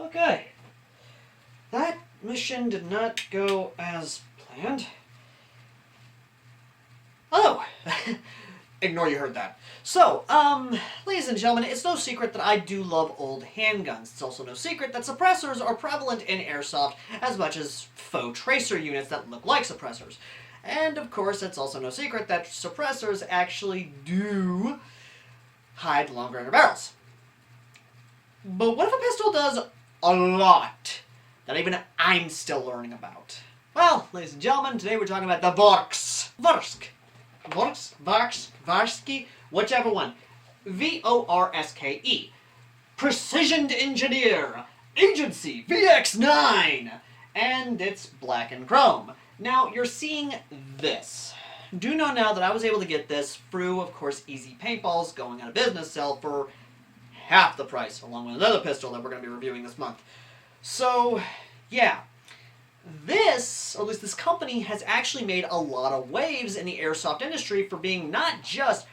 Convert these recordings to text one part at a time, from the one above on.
Okay. That mission did not go as planned. Oh! Ignore you heard that. So, ladies and gentlemen, it's no secret that I do love old handguns. It's also no secret that suppressors are prevalent in airsoft as much as faux tracer units that look like suppressors. And, of course, it's also no secret that suppressors actually do hide longer inner barrels. But what if a pistol does a lot that even I'm still learning about? Well, ladies and gentlemen, today we're talking about the Vorsk. Vorski, whichever one. Vorske. Precision Engineer. Agency VX9. And it's black and chrome. Now, you're seeing this. Do know now that I was able to get this through, of course, Easy Paintballs going out of business sale for half the price, along with another pistol that we're going to be reviewing this month. So, yeah. This, or at least this company, has actually made a lot of waves in the airsoft industry for being not just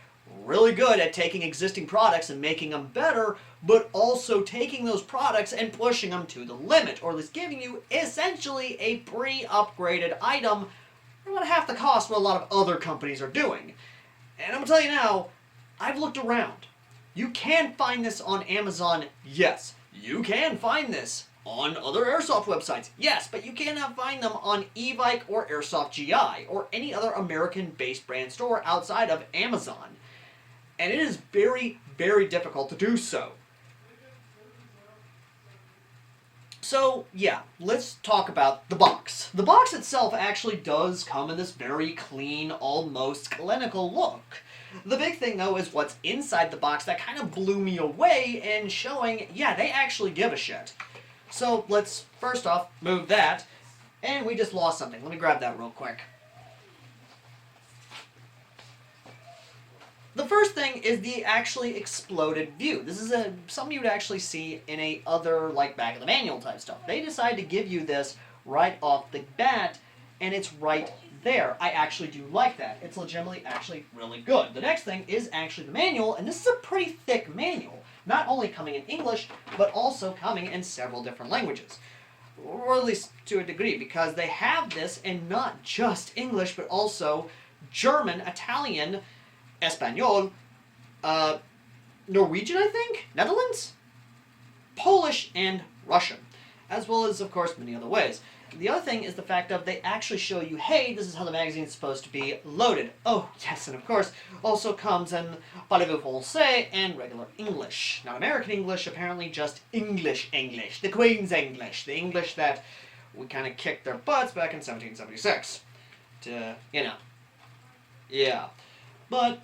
really good at taking existing products and making them better, but also taking those products and pushing them to the limit, or at least giving you essentially a pre-upgraded item for about half the cost what a lot of other companies are doing. And I'm going to tell you now, I've looked around. You can find this on Amazon, yes. You can find this on other airsoft websites, yes, but you cannot find them on Evike or Airsoft GI or any other American-based brand store outside of Amazon. And it is very, very difficult to do so. So, yeah, let's talk about the box. The box itself actually does come in this very clean, almost clinical look. The big thing, though, is what's inside the box that kind of blew me away and showing, yeah, they actually give a shit. So, let's, first off, move that. And we just lost something. Let me grab that real quick. The first thing is the actually exploded view. This is something you would actually see in a other, like, back of the manual type stuff. They decided to give you this right off the bat, and it's right there. I actually do like that. It's legitimately actually really good. The next thing is actually the manual, and this is a pretty thick manual. Not only coming in English, but also coming in several different languages. Or at least to a degree, because they have this in not just English, but also German, Italian, Espanol, Norwegian, I think? Netherlands? Polish, and Russian. As well as, of course, many other ways. The other thing is the fact of they actually show you, hey, this is how the magazine is supposed to be loaded. Oh, yes, and of course, also comes in parlez-vous français and regular English. Not American English, apparently just English English. The Queen's English. The English that we kind of kicked their butts back in 1776. To, you know. Yeah. But,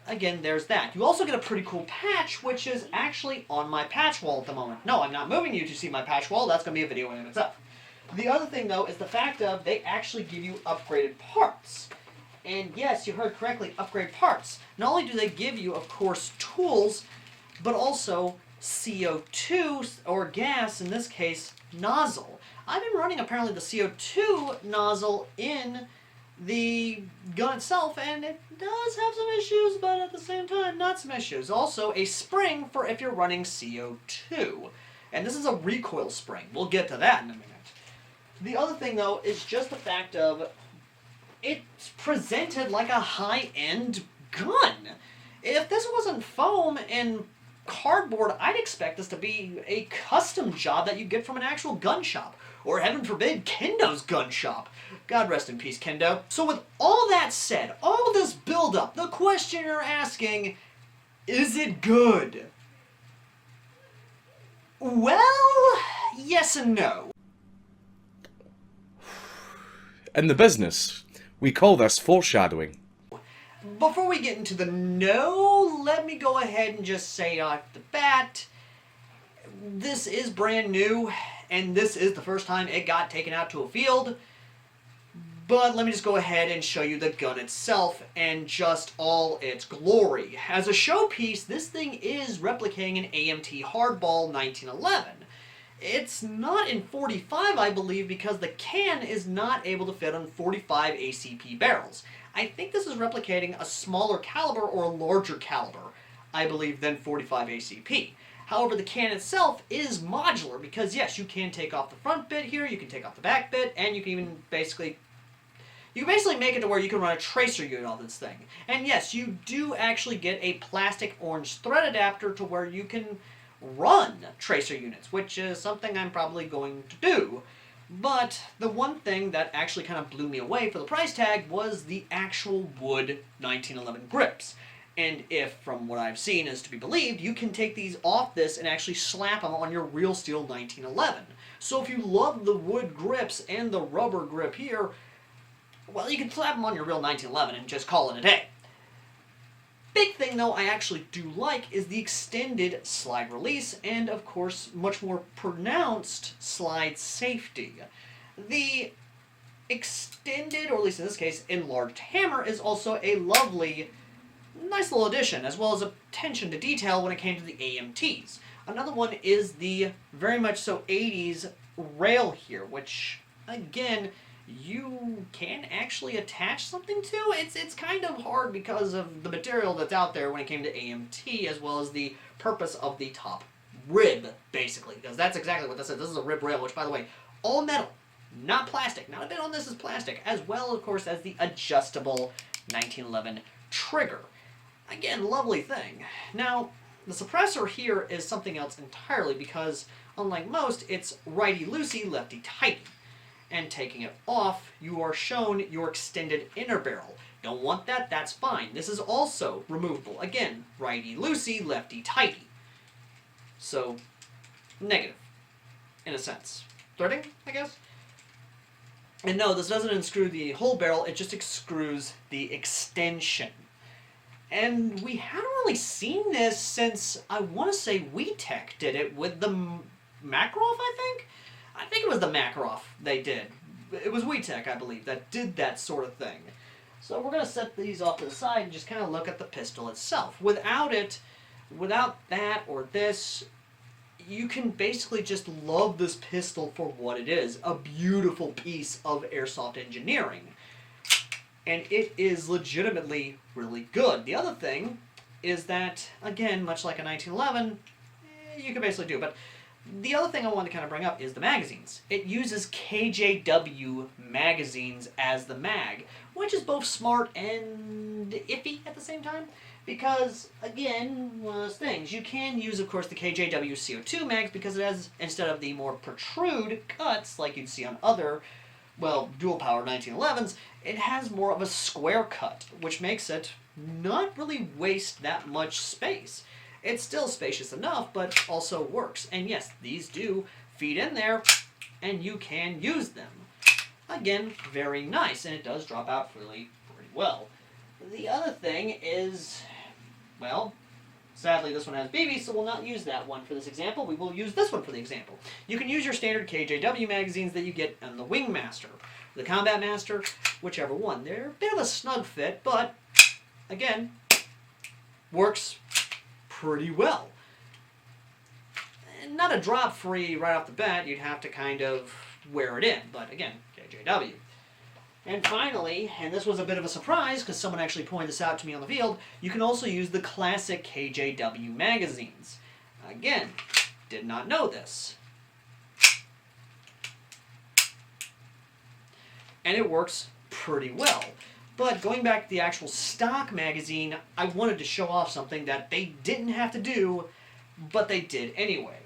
again, there's that. You also get a pretty cool patch, which is actually on my patch wall at the moment. No, I'm not moving you to see my patch wall. That's going to be a video in and of itself. The other thing, though, is the fact of they actually give you upgraded parts. And yes, you heard correctly, upgrade parts. Not only do they give you, of course, tools, but also CO2, or gas, in this case, nozzle. I've been running, apparently, the CO2 nozzle in the gun itself, and it does have some issues, but at the same time, not some issues. Also, a spring for if you're running CO2. And this is a recoil spring. We'll get to that in a minute. The other thing, though, is just the fact of it's presented like a high-end gun. If this wasn't foam and cardboard, I'd expect this to be a custom job that you get from an actual gun shop. Or, heaven forbid, Kendo's gun shop. God rest in peace, Kendo. So with all that said, all this build-up, the question you're asking, is it good? Well, yes and no. In the business, we call this foreshadowing. Before we get into the no, let me go ahead and just say off the bat, this is brand new, and this is the first time it got taken out to a field. But let me just go ahead and show you the gun itself and just all its glory. As a showpiece, this thing is replicating an AMT Hardball 1911. It's not in 45, I believe, because the can is not able to fit on 45 ACP barrels. I think this is replicating a smaller caliber or a larger caliber, I believe, than 45 ACP. However, the can itself is modular because, yes, you can take off the front bit here, you can take off the back bit, and you can even basically make it to where you can run a tracer unit on this thing. And yes, you do actually get a plastic orange thread adapter to where you can run tracer units, which is something I'm probably going to do. But the one thing that actually kind of blew me away for the price tag was the actual wood 1911 grips. And if, from what I've seen is to be believed, you can take these off this and actually slap them on your real steel 1911. So if you love the wood grips and the rubber grip here, well, you can slap them on your real 1911 and just call it a day. Big thing, though, I actually do like is the extended slide release and, of course, much more pronounced slide safety. The extended, or at least in this case, enlarged hammer is also a lovely, nice little addition, as well as attention to detail when it came to the AMTs. Another one is the very much so 80s rail here, which, again, you can actually attach something to. It's kind of hard because of the material that's out there when it came to AMT, as well as the purpose of the top rib, basically, because that's exactly what this is. This is a rib rail, which, by the way, all metal, not plastic. Not a bit on this is plastic, as well, of course, as the adjustable 1911 trigger. Again, lovely thing. Now, the suppressor here is something else entirely because, unlike most, it's righty-loosey, lefty-tighty. And taking it off, you are shown your extended inner barrel. Don't want that? That's fine. This is also removable. Again, righty-loosey, lefty-tighty. So, negative, in a sense. Threading, I guess? And no, this doesn't unscrew the whole barrel, it just unscrews the extension. And we haven't really seen this since, I want to say WeTech did it with the Makarov, I think? I think it was the Makarov they did. It was WeTech, I believe, that did that sort of thing. So we're going to set these off to the side and just kind of look at the pistol itself. Without that or this, you can basically just love this pistol for what it is. A beautiful piece of airsoft engineering. And it is legitimately really good. The other thing is that, again, much like a 1911, you can basically do it. But the other thing I wanted to kind of bring up is the magazines. It uses KJW magazines as the mag, which is both smart and iffy at the same time. Because, again, one of those things. You can use, of course, the KJW CO2 mags because it has, instead of the more protrude cuts like you'd see on other, well, dual-power 1911s, it has more of a square cut, which makes it not really waste that much space. It's still spacious enough, but also works. And yes, these do feed in there, and you can use them. Again, very nice, and it does drop out really pretty well. The other thing is, well, sadly this one has BB, so we'll not use that one for this example. We will use this one for the example. You can use your standard KJW magazines that you get on the Wing Master, the Combat Master, whichever one. They're a bit of a snug fit, but, again, works pretty well. And not a drop free right off the bat, you'd have to kind of wear it in, but again, KJW. And finally, and this was a bit of a surprise because someone actually pointed this out to me on the field, you can also use the classic KJW magazines. Again, did not know this. And it works pretty well. But going back to the actual stock magazine, I wanted to show off something that they didn't have to do, but they did anyway.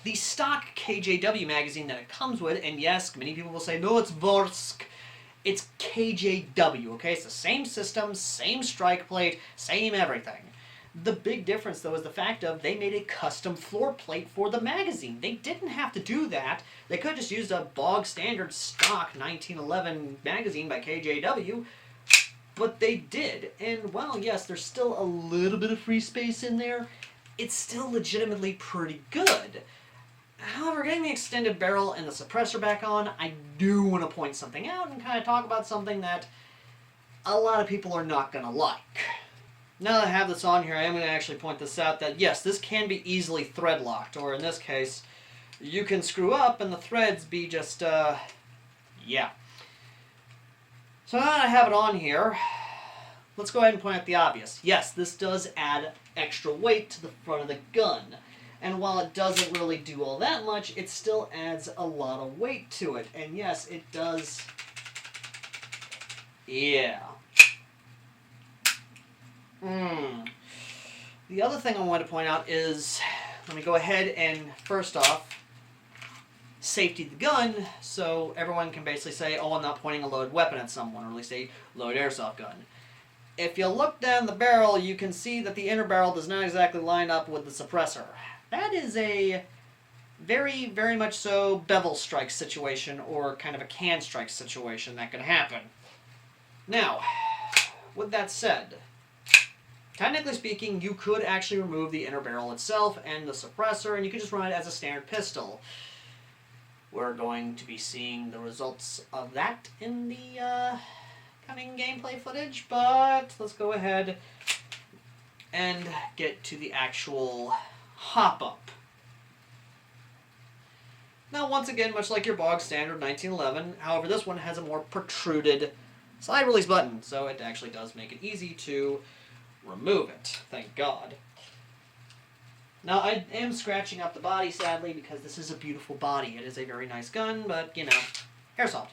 The stock KJW magazine that it comes with, and yes, many people will say, no, it's Vorsk. It's KJW, okay? It's the same system, same strike plate, same everything. The big difference, though, is the fact of they made a custom floor plate for the magazine. They didn't have to do that. They could have just used a bog standard stock 1911 magazine by KJW, but they did. And while, yes, there's still a little bit of free space in there, it's still legitimately pretty good. However, getting the extended barrel and the suppressor back on, I do want to point something out and kind of talk about something that a lot of people are not going to like. Now that I have this on here, I am going to actually point this out that, yes, this can be easily thread locked, or in this case, you can screw up and the threads be just, yeah. So now that I have it on here, let's go ahead and point out the obvious. Yes, this does add extra weight to the front of the gun. And while it doesn't really do all that much, it still adds a lot of weight to it. And yes, it does... Yeah. The other thing I wanted to point out is, let me go ahead and, first off, safety the gun, so everyone can basically say, oh, I'm not pointing a loaded weapon at someone, or at least a loaded airsoft gun. If you look down the barrel, you can see that the inner barrel does not exactly line up with the suppressor. That is a very, very much so bevel strike situation, or kind of a can strike situation that can happen. Now, with that said, technically speaking, you could actually remove the inner barrel itself and the suppressor, and you could just run it as a standard pistol. We're going to be seeing the results of that in the coming gameplay footage, but let's go ahead and get to the actual hop-up. Now, once again, much like your bog standard 1911, however, this one has a more protruded side release button, so it actually does make it easy to remove it. Thank God. Now, I am scratching up the body, sadly, because this is a beautiful body. It is a very nice gun, but, you know, airsoft.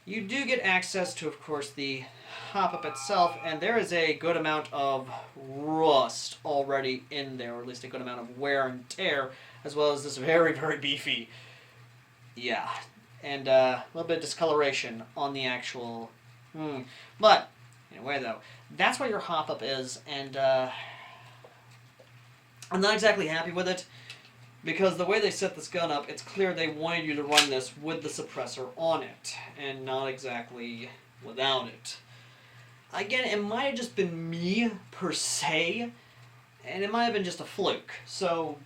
You do get access to, of course, the hop-up itself, and there is a good amount of rust already in there, or at least a good amount of wear and tear, as well as this very, very beefy, yeah, and a little bit of discoloration on the actual, but, anyway, though, that's what your hop-up is, and, I'm not exactly happy with it, because the way they set this gun up, it's clear they wanted you to run this with the suppressor on it, and not exactly without it. Again, it might have just been me, per se, and it might have been just a fluke. So,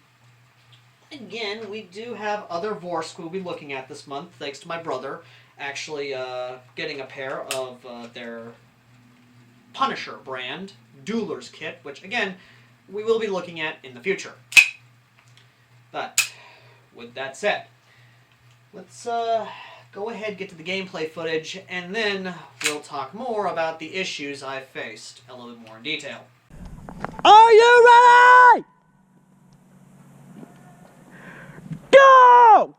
again, we do have other Vorsk we'll be looking at this month, thanks to my brother actually getting a pair of their Punisher brand Dueler's kit, which, again, we will be looking at in the future. But, with that said, let's go ahead, get to the gameplay footage, and then we'll talk more about the issues I've faced a little bit more in detail. Are you ready? Go!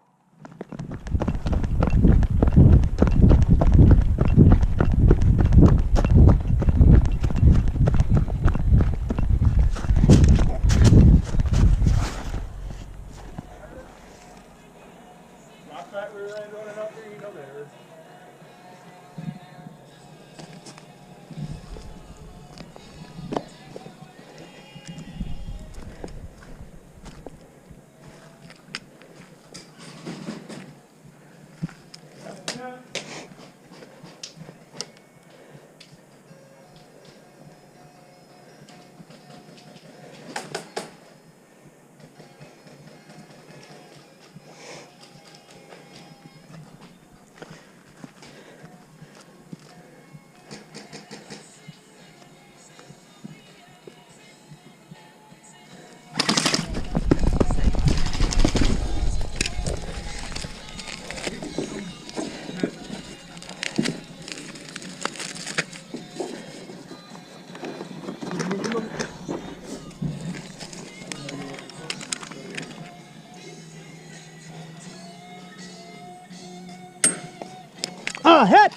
Hit!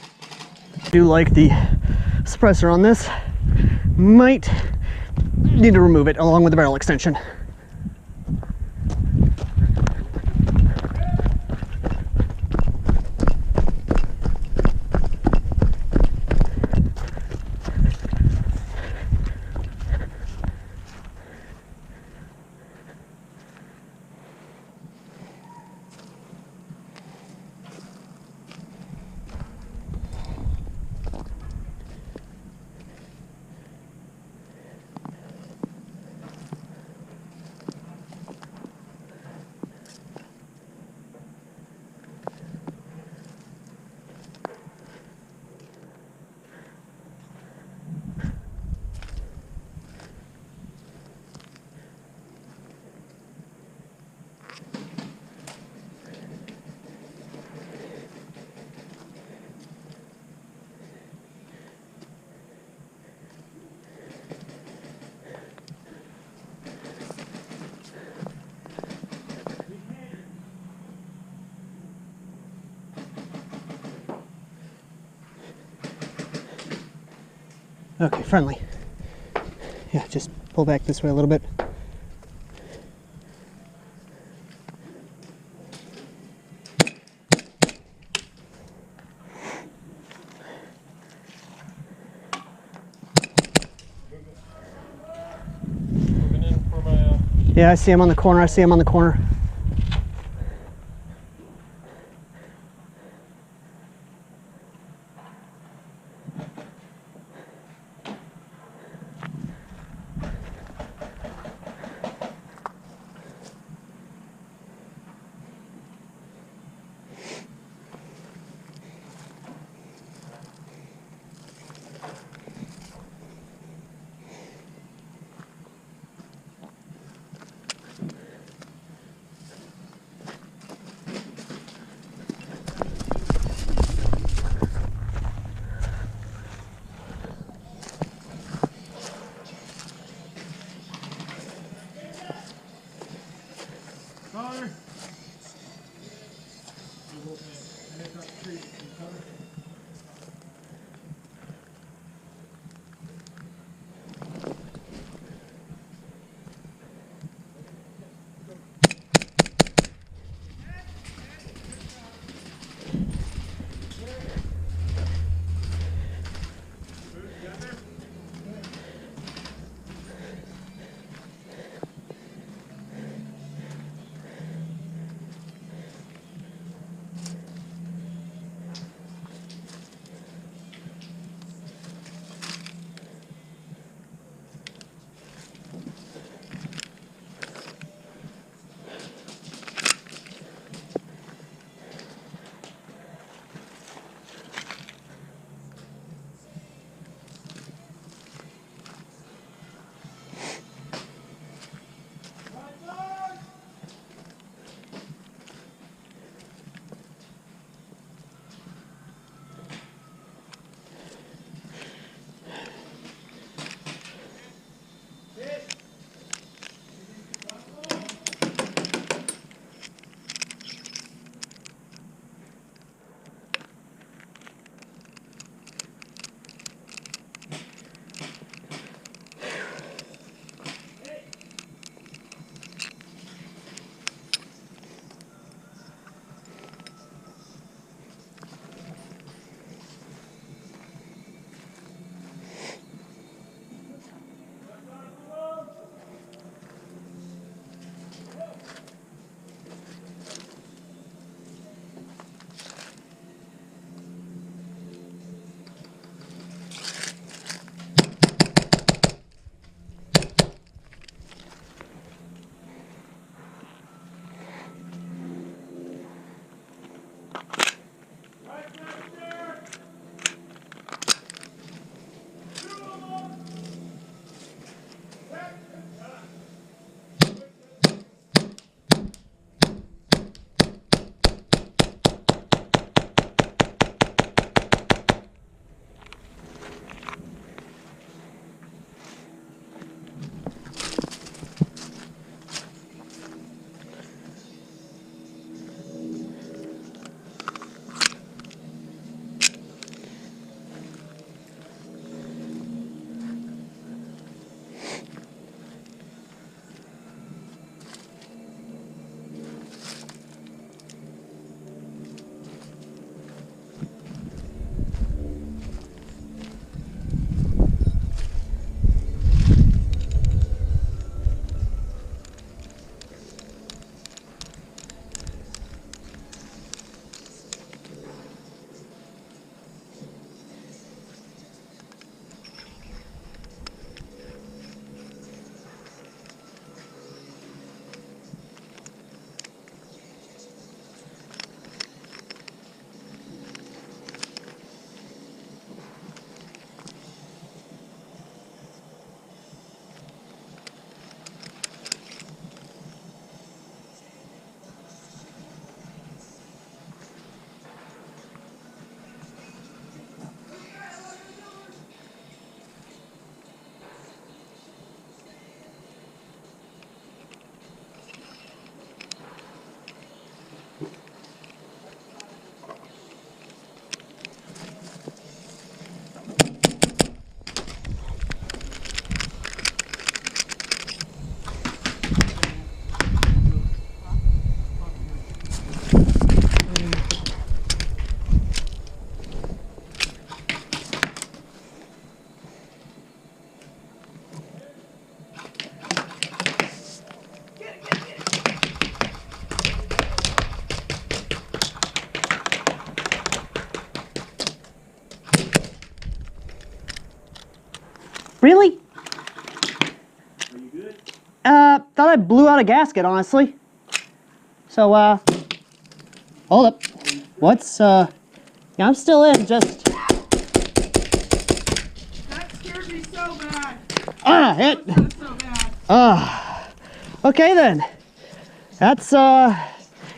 I do like the suppressor on this. Might need to remove it along with the barrel extension. Okay, friendly. Yeah, just pull back this way a little bit. Moving in for my, Yeah, I see him on the corner. I see him on the corner. Tyler. Really? Thought I blew out a gasket, honestly. So, hold up. What's, yeah, I'm still in, just... That scared me so bad. Hit. That was so bad. Okay then. That's, yeah,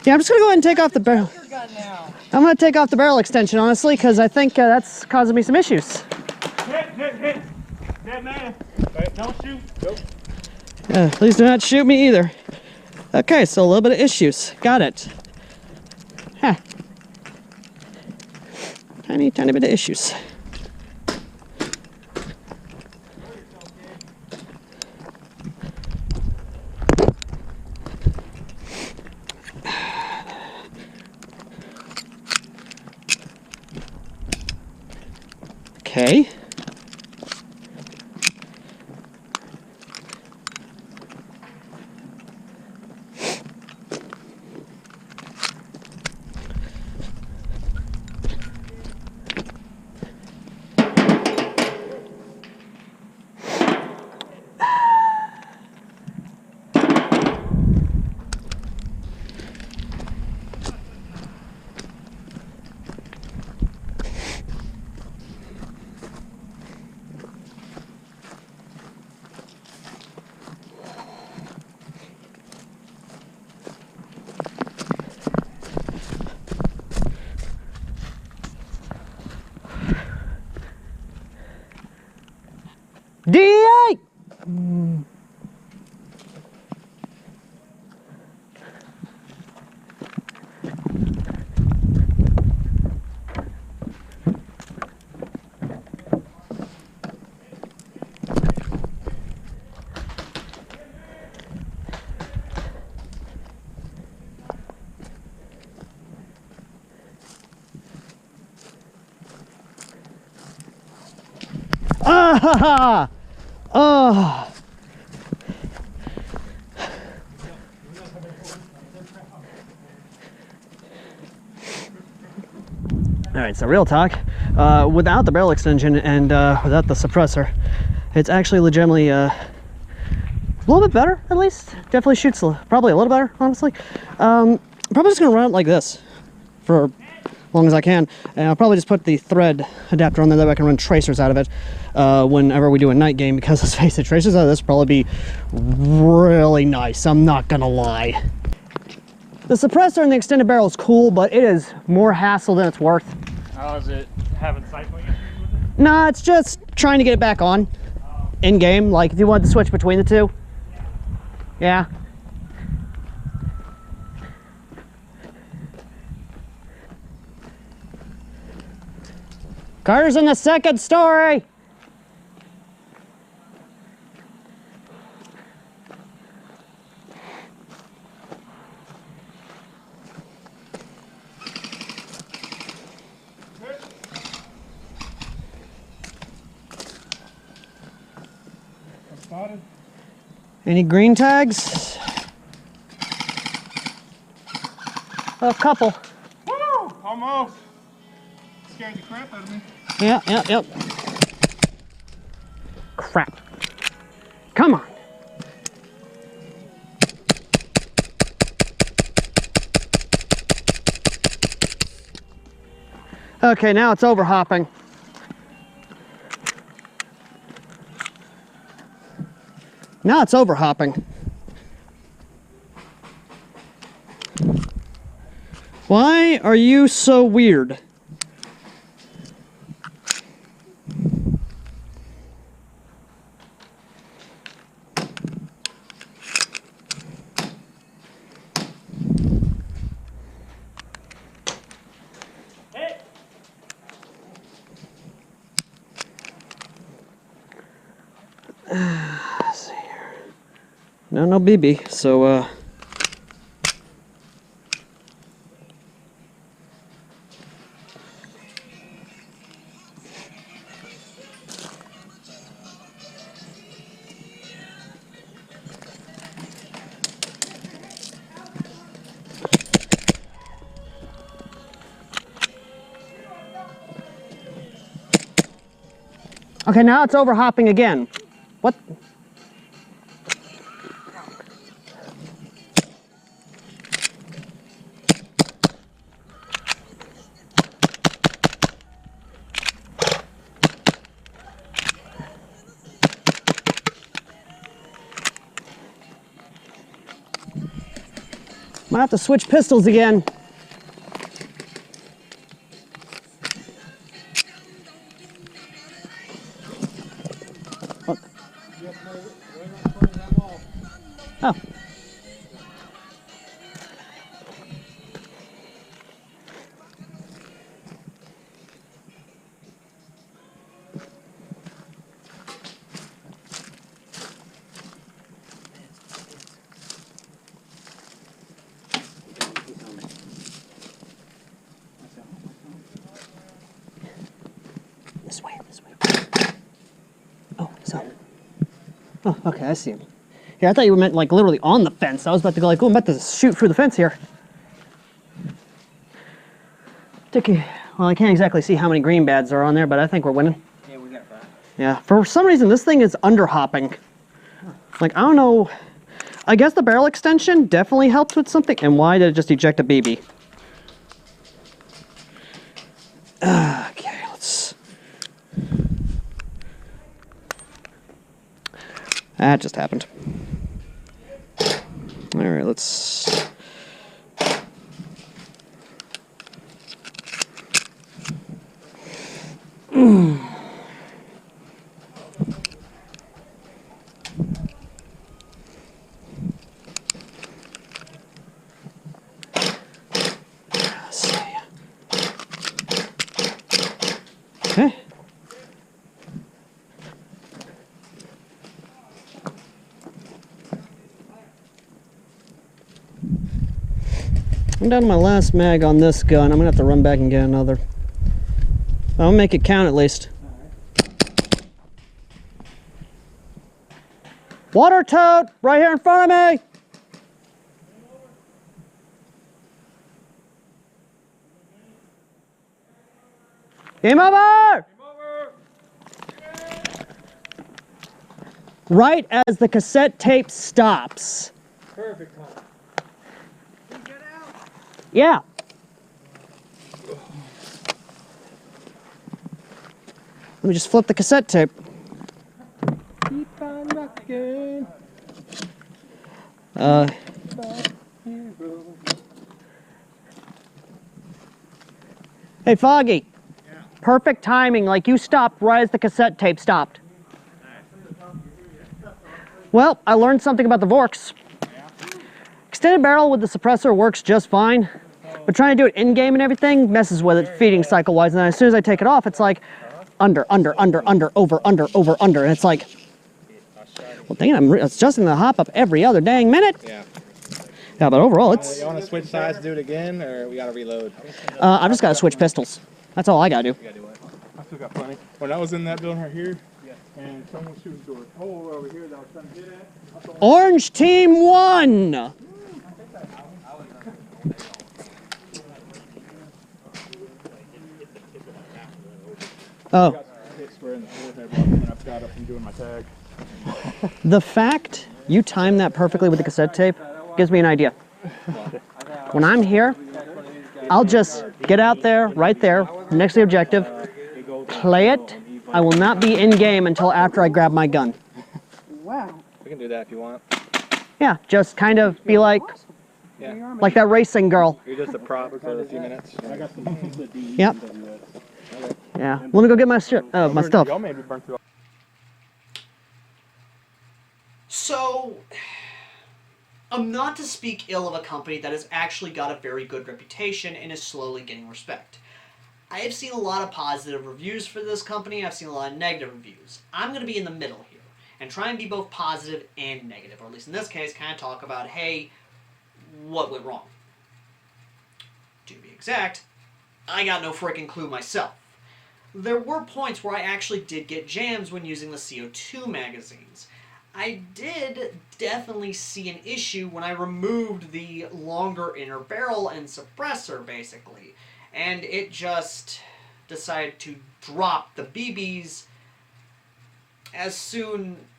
I'm just gonna go ahead and take off the barrel. Your gun now. I'm gonna take off the barrel extension, honestly, because I think that's causing me some issues. Hit. That man. Right, don't shoot. Nope. Please do not shoot me either. Okay, so a little bit of issues. Got it. Huh. Tiny bit of issues. Okay. D8! Ah ha ha! Oh. All right, so real talk, without the barrel extension and without the suppressor, it's actually legitimately a little bit better, at least. Definitely shoots probably a little better, honestly. Probably just gonna run it like this for as long as I can, and I'll probably just put the thread adapter on there that I can run tracers out of it whenever we do a night game, because let's face it, tracers out of this will probably be really nice, I'm not gonna lie. The suppressor and the extended barrel is cool, but it is more hassle than it's worth. How is it having cycling issues with it? Nah, it's just trying to get it back on in game, like if you want to switch between the two. Yeah. Carter's in the second story. Spotted. Any green tags? A couple. Woo! Almost. Scared the crap out of me. Yep. Crap. Come on. Okay, now it's overhopping. Now it's overhopping. Why are you so weird? Let's see here. No BB, so okay, now it's overhopping again. What? Might have to switch pistols again. Oh. This way, this way. Oh, so. Oh, okay, I see him. Yeah, I thought you meant like literally on the fence. I was about to go like, oh, I'm about to shoot through the fence here. Well, I can't exactly see how many green bads are on there, but I think we're winning. Yeah, we got that. Yeah, for some reason this thing is underhopping. Like, I don't know. I guess the barrel extension definitely helps with something. And why did it just eject a BB? Okay, let's... That just happened. All right, let's... Let's see. Okay. I'm down to my last mag on this gun. I'm gonna have to run back and get another. I'll make it count at least. Water tote right here in front of me. Game over! Right as the cassette tape stops. Perfect, huh? Yeah. Let me just flip the cassette tape. Keep on rocking. Hey, Foggy. Yeah. Perfect timing, like you stopped right as the cassette tape stopped. Well, I learned something about the Vorks. Extended barrel with the suppressor works just fine, but trying to do it in-game and everything messes with it feeding cycle-wise, and then as soon as I take it off, it's like under, over, under, and it's like, well, dang it, I'm adjusting the hop-up every other dang minute. Yeah. Yeah, but overall, it's... You want to switch sides, do it again, or we got to reload? I've just got to switch pistols. That's all I got to do. I still got plenty. When I was in that building right here, and someone was shooting through a hole over here that I was trying to get at. Orange team won! Oh. Hit square in the forehead when I got up from doing my tag. The fact you timed that perfectly with the cassette tape gives me an idea. When I'm here, I'll just get out there, right there, next to the objective, play it. I will not be in-game until after I grab my gun. Wow. We can do that if you want. Yeah, just kind of be like, Yeah. like that racing girl. You're just a prop for a few minutes. Yep. Yeah. Let me go get my shit, my stuff. Y'all made me burn through. So, I'm not to speak ill of a company that has actually got a very good reputation and is slowly getting respect. I have seen a lot of positive reviews for this company. I've seen a lot of negative reviews. I'm going to be in the middle here and try and be both positive and negative, or at least in this case, kind of talk about, hey, what went wrong? To be exact, I got no freaking clue myself. There were points where I actually did get jams when using the CO2 magazines. I did definitely see an issue when I removed the longer inner barrel and suppressor, basically. And it just decided to drop the BBs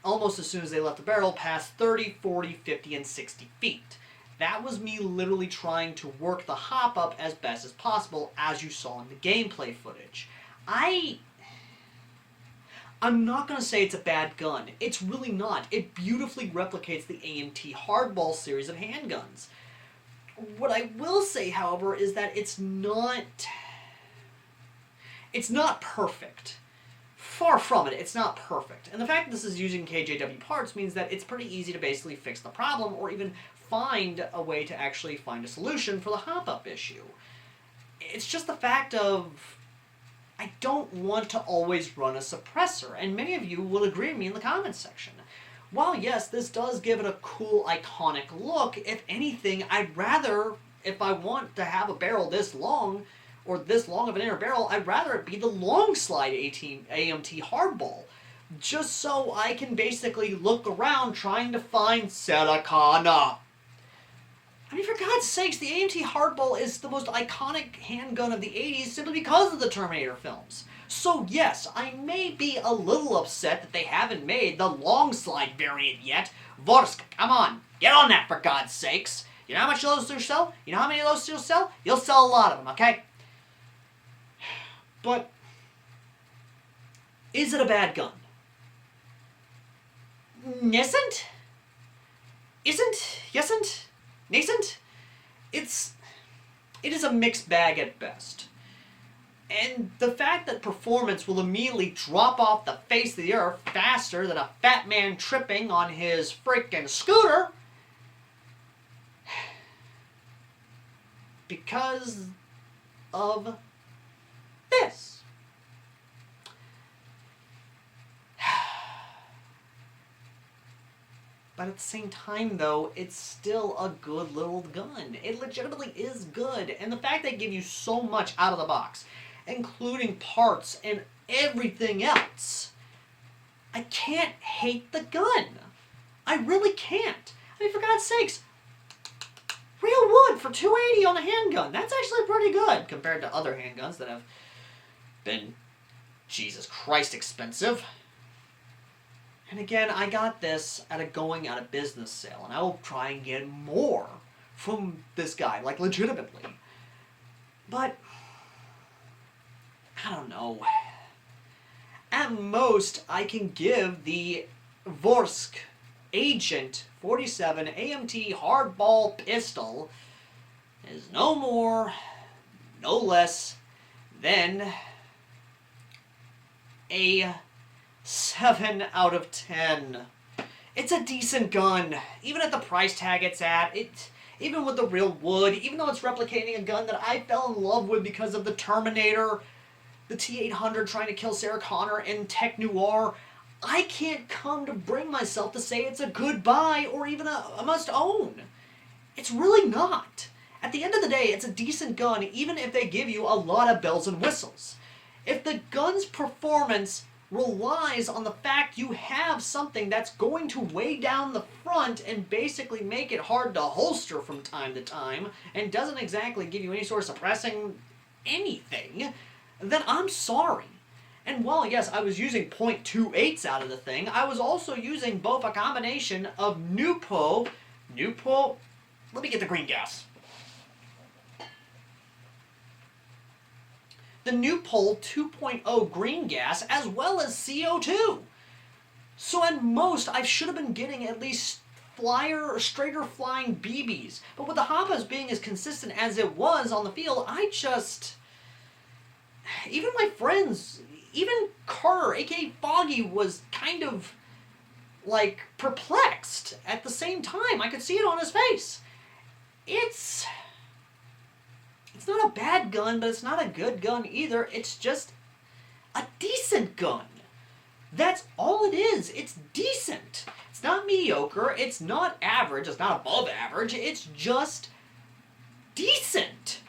almost as soon as they left the barrel, past 30, 40, 50, and 60 feet. That was me literally trying to work the hop up as best as possible, as you saw in the gameplay footage. I'm not going to say it's a bad gun. It's really not. It beautifully replicates the AMT Hardball series of handguns. What I will say, however, is that it's not perfect. Far from it, it's not perfect. And the fact that this is using KJW parts means that it's pretty easy to basically fix the problem or even find a way to actually find a solution for the hop-up issue. It's just the fact of I don't want to always run a suppressor, and many of you will agree with me in the comments section. While yes, this does give it a cool, iconic look, if anything, I'd rather, if I want to have a barrel this long, or this long of an inner barrel, I'd rather it be the long slide AMT hardball, just so I can basically look around trying to find Seracana. I mean, for God's sakes, the AMT Hardball is the most iconic handgun of the 80s simply because of the Terminator films. So yes, I may be a little upset that they haven't made the long slide variant yet. Vorsk, come on, get on that for God's sakes. You know how much of those you'll sell? You know how many of those you'll sell? You'll sell a lot of them, okay? But, is it a bad gun? Isn't? Yesn't? Nascent? It is a mixed bag at best. And the fact that performance will immediately drop off the face of the earth faster than a fat man tripping on his freaking scooter because of this. But at the same time, though, it's still a good little gun. It legitimately is good. And the fact they give you so much out of the box, including parts and everything else, I can't hate the gun. I really can't. I mean, for God's sakes, real wood for $280 on a handgun. That's actually pretty good compared to other handguns that have been, Jesus Christ, expensive. And again, I got this at a going out of business sale, and I will try and get more from this guy, like legitimately. But, I don't know. At most, I can give the Vorsk Agent 47 AMT hardball pistol is no more, no less than a 7 out of 10. It's a decent gun, even at the price tag it's at. Even with the real wood, even though it's replicating a gun that I fell in love with because of the Terminator, the T-800 trying to kill Sarah Connor, and Tech Noir, I can't come to bring myself to say it's a good buy or even a must-own. It's really not. At the end of the day, it's a decent gun, even if they give you a lot of bells and whistles. If the gun's performance relies on the fact you have something that's going to weigh down the front and basically make it hard to holster from time to time, and doesn't exactly give you any sort of suppressing anything, then I'm sorry. And while, yes, I was using .28s out of the thing, I was also using both a combination of Nupo, let me get the green gas. The Newpol 2.0 green gas, as well as CO2. So at most, I should have been getting at least straighter flying BBs. But with the Hoppas being as consistent as it was on the field, even my friends, even Carter, aka Foggy, was kind of, like, perplexed at the same time. I could see it on his face. It's not a bad gun, but it's not a good gun either. It's just a decent gun. That's all it is. It's decent. It's not mediocre. It's not average. It's not above average. It's just decent.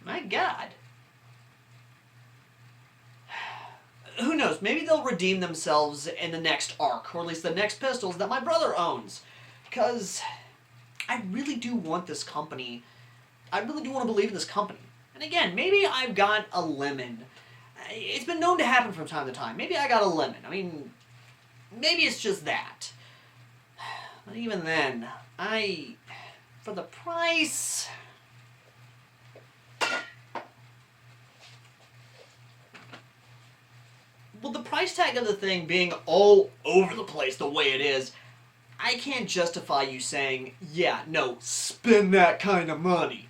My God. Who knows? Maybe they'll redeem themselves in the next arc, or at least the next pistols that my brother owns. Because I really do want this company. I really do want to believe in this company. And again, maybe I've got a lemon. It's been known to happen from time to time. Maybe I got a lemon. I mean, maybe it's just that. But even then, for the price... Well, the price tag of the thing being all over the place the way it is, I can't justify you saying, yeah, no, spend that kind of money.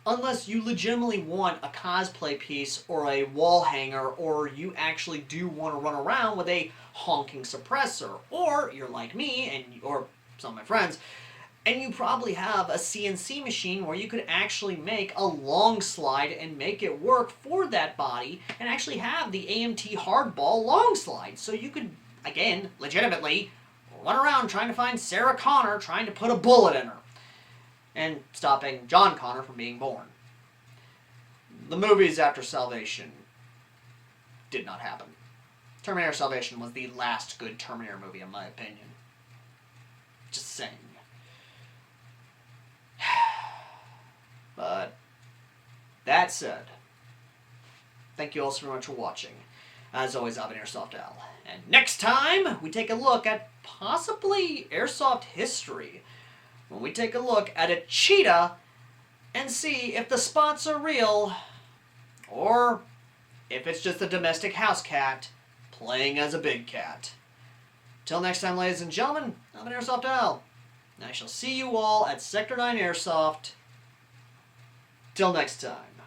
Unless you legitimately want a cosplay piece or a wall hanger, or you actually do want to run around with a honking suppressor. Or you're like me, or some of my friends, and you probably have a CNC machine where you could actually make a long slide and make it work for that body, and actually have the AMT hardball long slide. So you could, again, legitimately run around trying to find Sarah Connor trying to put a bullet in her, and stopping John Connor from being born. The movies after Salvation did not happen. Terminator Salvation was the last good Terminator movie, in my opinion. Just saying. But that said, thank you all so much for watching. As always, I've been AirsoftAL. And next time, we take a look at possibly airsoft history. When we take a look at a cheetah and see if the spots are real, or if it's just a domestic house cat playing as a big cat. Till next time, ladies and gentlemen, I've been AirsoftAL. And I shall see you all at Sector 9 Airsoft. Till next time.